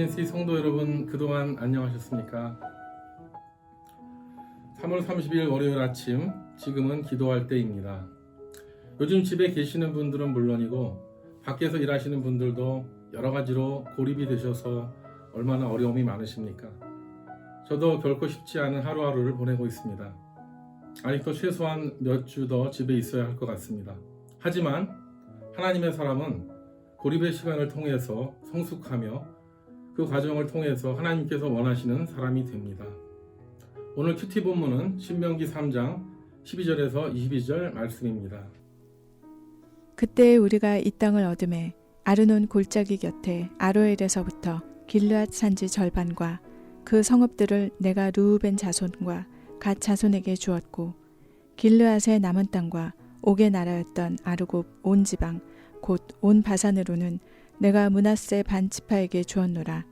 CNC 성도 여러분, 그동안 안녕하셨습니까? 3월 30일 월요일 아침, 지금은 기도할 때입니다. 요즘 집에 계시는 분들은 물론이고 밖에서 일하시는 분들도 여러 가지로 고립이 되셔서 얼마나 어려움이 많으십니까? 저도 결코 쉽지 않은 하루하루를 보내고 있습니다. 아직도 최소한 몇 주 더 집에 있어야 할 것 같습니다. 하지만 하나님의 사람은 고립의 시간을 통해서 성숙하며 그 과정을 통해서 하나님께서 원하시는 사람이 됩니다. 오늘 큐티 본문은 신명기 3장 12절에서 22절 말씀입니다. 그때 우리가 이 땅을 얻음에 아르논 골짜기 곁에 아로엘에서부터 길르앗 산지 절반과 그 성읍들을 내가 르우벤 자손과 갓 자손에게 주었고, 길르앗의 남은 땅과 옥의 나라였던 아르곱 온 지방 곧 온 바산으로는 내가 므낫세 반 지파에게 주었노라.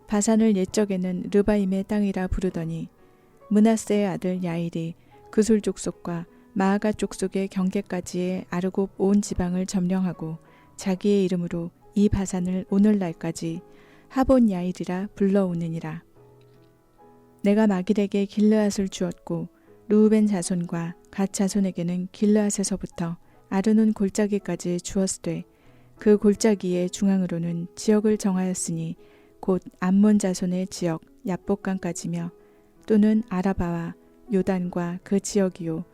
바산을 옛적에는 르바임의 땅이라 부르더니 므낫세의 아들 야일이 그술 족속과 마아가 족속의 경계까지의 아르곱 온 지방을 점령하고 자기의 이름으로 이 바산을 오늘날까지 하본 야일이라 불러오느니라. 내가 마길에게 길르앗을 주었고 르우벤 자손과 갓 자손에게는 길르앗에서부터 아르논 골짜기까지 주었으되 그 골짜기의 중앙으로는 지역을 정하였으니 곧 암몬 자손의 지역 야복강까지며 또는 아라바와 요단과 그 지역이요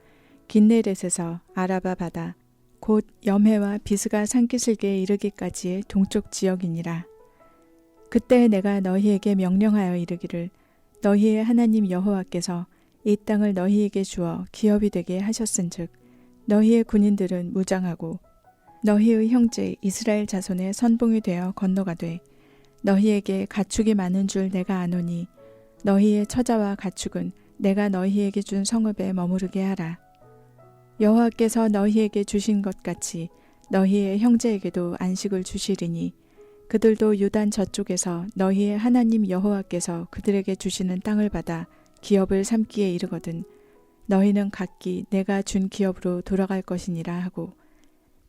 긴네렛에서 아라바 바다 곧 염해와 비스가 산기슭에 이르기까지의 동쪽 지역이니라. 그때 내가 너희에게 명령하여 이르기를 너희의 하나님 여호와께서 이 땅을 너희에게 주어 기업이 되게 하셨은즉 너희의 군인들은 무장하고 너희의 형제 이스라엘 자손의 선봉이 되어 건너가되 너희에게 가축이 많은 줄 내가 아노니 너희의 처자와 가축은 내가 너희에게 준 성읍에 머무르게 하라. 여호와께서 너희에게 주신 것 같이 너희의 형제에게도 안식을 주시리니 그들도 요단 저쪽에서 너희의 하나님 여호와께서 그들에게 주시는 땅을 받아 기업을 삼기에 이르거든 너희는 각기 내가 준 기업으로 돌아갈 것이니라 하고,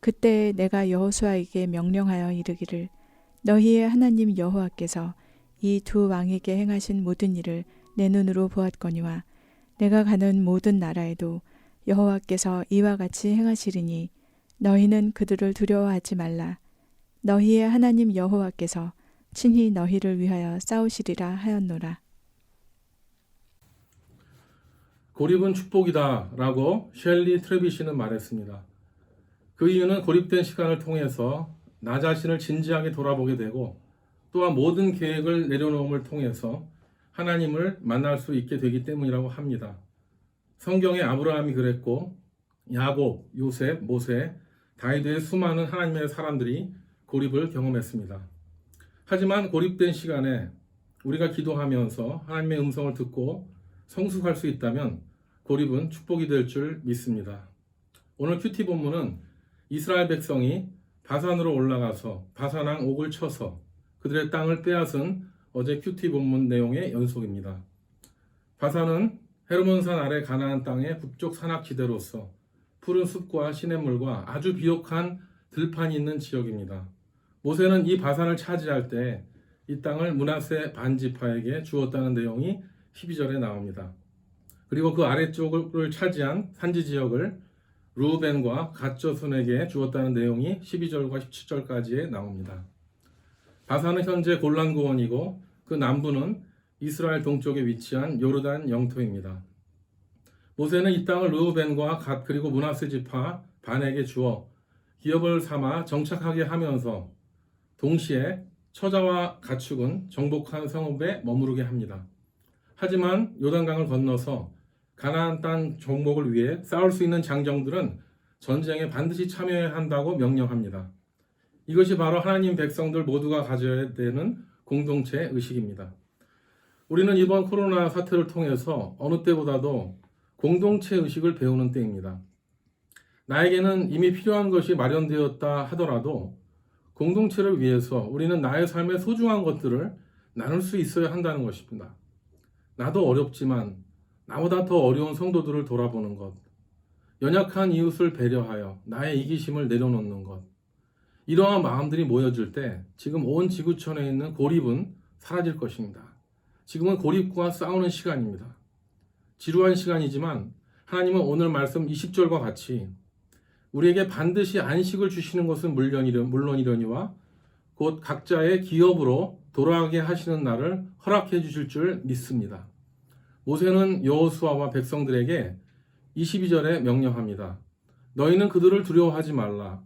그때 내가 여호수아에게 명령하여 이르기를 너희의 하나님 여호와께서 이 두 왕에게 행하신 모든 일을 내 눈으로 보았거니와 내가 가는 모든 나라에도 여호와께서 이와 같이 행하시리니 너희는 그들을 두려워하지 말라. 너희의 하나님 여호와께서 친히 너희를 위하여 싸우시리라 하였노라. 고립은 축복이다 라고 셸리 트레비시는 말했습니다. 그 이유는 고립된 시간을 통해서 나 자신을 진지하게 돌아보게 되고 또한 모든 계획을 내려놓음을 통해서 하나님을 만날 수 있게 되기 때문이라고 합니다. 성경에 아브라함이 그랬고 야곱, 요셉, 모세, 다윗의 수많은 하나님의 사람들이 고립을 경험했습니다. 하지만 고립된 시간에 우리가 기도하면서 하나님의 음성을 듣고 성숙할 수 있다면 고립은 축복이 될 줄 믿습니다. 오늘 큐티 본문은 이스라엘 백성이 바산으로 올라가서 바산왕 옥을 쳐서 그들의 땅을 빼앗은 어제 큐티 본문 내용의 연속입니다. 바산은 헤르몬산 아래 가나안 땅의 북쪽 산악지대로서 푸른 숲과 시냇물과 아주 비옥한 들판이 있는 지역입니다. 모세는 이 바산을 차지할 때 이 땅을 므낫세 반지파에게 주었다는 내용이 12절에 나옵니다. 그리고 그 아래쪽을 차지한 산지 지역을 르우벤과 갓 자손에게 주었다는 내용이 12절과 17절까지에 나옵니다. 바산은 현재 골란고원이고 그 남부는 이스라엘 동쪽에 위치한 요르단 영토입니다. 모세는 이 땅을 르우벤과 갓 그리고 므낫세 지파 반에게 주어 기업을 삼아 정착하게 하면서 동시에 처자와 가축은 정복한 성읍에 머무르게 합니다. 하지만 요단강을 건너서 가나안 땅 정복을 위해 싸울 수 있는 장정들은 전쟁에 반드시 참여해야 한다고 명령합니다. 이것이 바로 하나님 백성들 모두가 가져야 되는 공동체 의식입니다. 우리는 이번 코로나 사태를 통해서 어느 때보다도 공동체 의식을 배우는 때입니다. 나에게는 이미 필요한 것이 마련되었다 하더라도 공동체를 위해서 우리는 나의 삶의 소중한 것들을 나눌 수 있어야 한다는 것입니다. 나도 어렵지만 나보다 더 어려운 성도들을 돌아보는 것, 연약한 이웃을 배려하여 나의 이기심을 내려놓는 것, 이러한 마음들이 모여질 때 지금 온 지구촌에 있는 고립은 사라질 것입니다. 지금은 고립과 싸우는 시간입니다. 지루한 시간이지만 하나님은 오늘 말씀 20절과 같이 우리에게 반드시 안식을 주시는 것은 물론이려니와 곧 각자의 기업으로 돌아가게 하시는 날을 허락해 주실 줄 믿습니다. 모세는 여호수아와 백성들에게 22절에 명령합니다. 너희는 그들을 두려워하지 말라.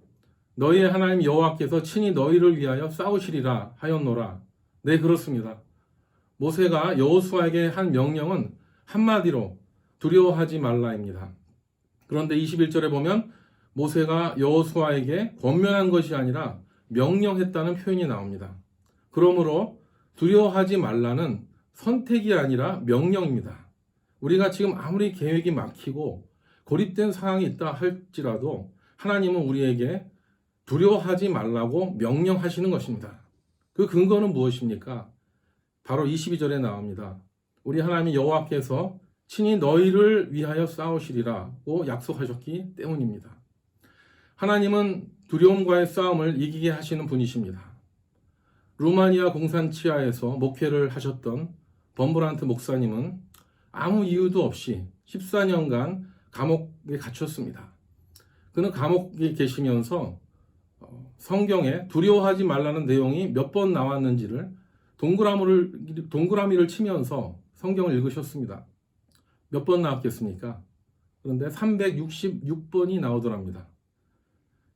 너희의 하나님 여호와께서 친히 너희를 위하여 싸우시리라 하였노라. 네, 그렇습니다. 모세가 여호수아에게 한 명령은 한마디로 두려워하지 말라입니다. 그런데 21절에 보면 모세가 여호수아에게 권면한 것이 아니라 명령했다는 표현이 나옵니다. 그러므로 두려워하지 말라는 선택이 아니라 명령입니다. 우리가 지금 아무리 계획이 막히고 고립된 상황이 있다 할지라도 하나님은 우리에게 두려워하지 말라고 명령하시는 것입니다. 그 근거는 무엇입니까? 바로 22절에 나옵니다. 우리 하나님 여호와께서 친히 너희를 위하여 싸우시리라고 약속하셨기 때문입니다. 하나님은 두려움과의 싸움을 이기게 하시는 분이십니다. 루마니아 공산 치하에서 목회를 하셨던 범브란트 목사님은 아무 이유도 없이 14년간 감옥에 갇혔습니다. 그는 감옥에 계시면서 성경에 두려워하지 말라는 내용이 몇 번 나왔는지를 동그라미를 치면서 성경을 읽으셨습니다. 몇 번 나왔겠습니까? 그런데 366번이 나오더랍니다.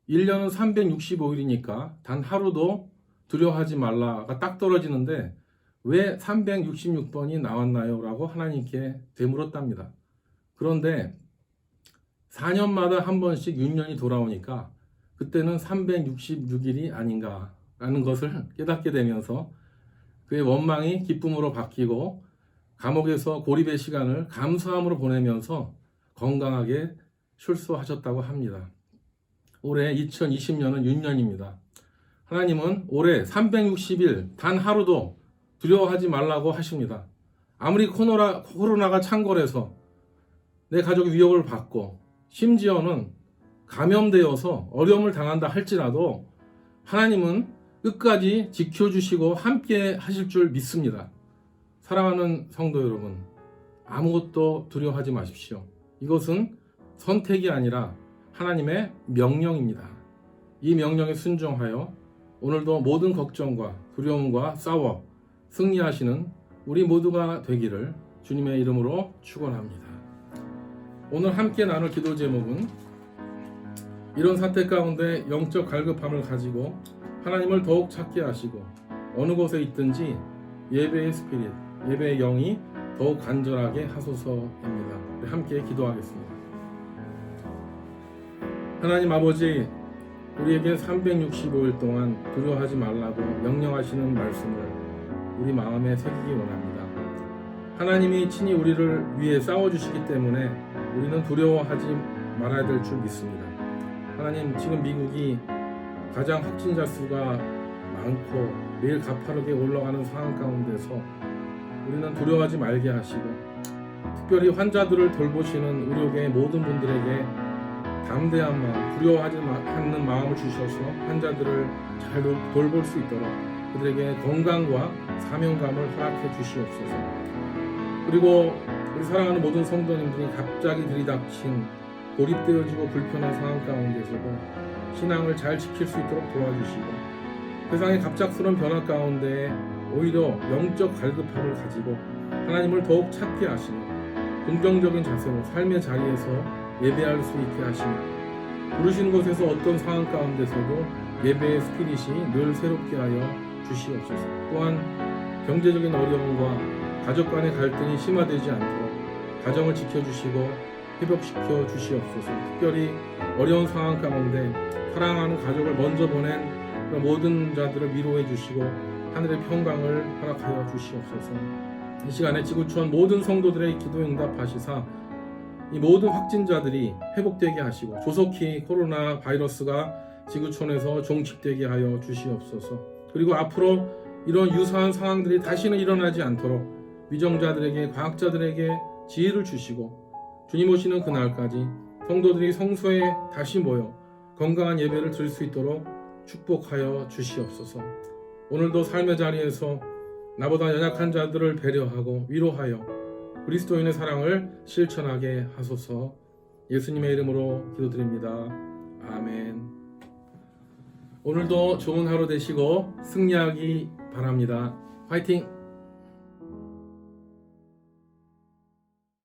1년은 365일이니까 단 하루도 두려워하지 말라가 딱 떨어지는데 왜 366번이 나왔나요? 라고 하나님께 되물었답니다. 그런데 4년마다 한 번씩 6년이 돌아오니까 그때는 366일이 아닌가라는 것을 깨닫게 되면서 그의 원망이 기쁨으로 바뀌고 감옥에서 고립의 시간을 감사함으로 보내면서 건강하게 출소하셨다고 합니다. 올해 2020년은 6년입니다. 하나님은 올해 360일 단 하루도 두려워하지 말라고 하십니다. 아무리 코로나가 창궐해서 내 가족이 위협을 받고 심지어는 감염되어서 어려움을 당한다 할지라도 하나님은 끝까지 지켜주시고 함께 하실 줄 믿습니다. 사랑하는 성도 여러분, 아무것도 두려워하지 마십시오. 이것은 선택이 아니라 하나님의 명령입니다. 이 명령에 순종하여 오늘도 모든 걱정과 두려움과 싸워 승리하시는 우리 모두가 되기를 주님의 이름으로 축원합니다. 오늘 함께 나눌 기도 제목은 이런 사태 가운데 영적 갈급함을 가지고 하나님을 더욱 찾게 하시고 어느 곳에 있든지 예배의 스피릿, 예배의 영이 더욱 간절하게 하소서입니다. 우리 함께 기도하겠습니다. 하나님 아버지, 우리에게 365일 동안 두려워하지 말라고 명령하시는 말씀을 우리 마음에 새기기 원합니다. 하나님이 친히 우리를 위해 싸워주시기 때문에 우리는 두려워하지 말아야 될 줄 믿습니다. 하나님, 지금 미국이 가장 확진자 수가 많고 매일 가파르게 올라가는 상황 가운데서 우리는 두려워하지 말게 하시고 특별히 환자들을 돌보시는 의료계의 모든 분들에게 담대한 마음, 두려워하지 않는 마음을 주셔서 환자들을 잘 돌볼 수 있도록 그들에게 건강과 사명감을 허락해 주시옵소서. 그리고 우리 사랑하는 모든 성도님들이 갑자기 들이닥친 고립되어지고 불편한 상황 가운데서도 신앙을 잘 지킬 수 있도록 도와주시고 세상의 갑작스러운 변화 가운데 오히려 영적 갈급함을 가지고 하나님을 더욱 찾게 하시고 긍정적인 자세로 삶의 자리에서 예배할 수 있게 하시며 부르신 곳에서 어떤 상황 가운데서도 예배의 스피릿이 늘 새롭게 하여 주시옵소서. 또한 경제적인 어려움과 가족 간의 갈등이 심화되지 않도록 가정을 지켜주시고 회복시켜 주시옵소서. 특별히 어려운 상황 가운데 사랑하는 가족을 먼저 보낸 모든 자들을 위로해 주시고 하늘의 평강을 허락하여 주시옵소서. 이 시간에 지구촌 모든 성도들의 기도 응답하시사 이 모든 확진자들이 회복되게 하시고 조속히 코로나 바이러스가 지구촌에서 종식되게 하여 주시옵소서. 그리고 앞으로 이런 유사한 상황들이 다시는 일어나지 않도록 위정자들에게, 과학자들에게 지혜를 주시고 주님 오시는 그날까지 성도들이 성소에 다시 모여 건강한 예배를 드릴 수 있도록 축복하여 주시옵소서. 오늘도 삶의 자리에서 나보다 연약한 자들을 배려하고 위로하여 그리스도인의 사랑을 실천하게 하소서. 예수님의 이름으로 기도드립니다. 아멘. 오늘도 좋은 하루 되시고 승리하기 바랍니다. 화이팅!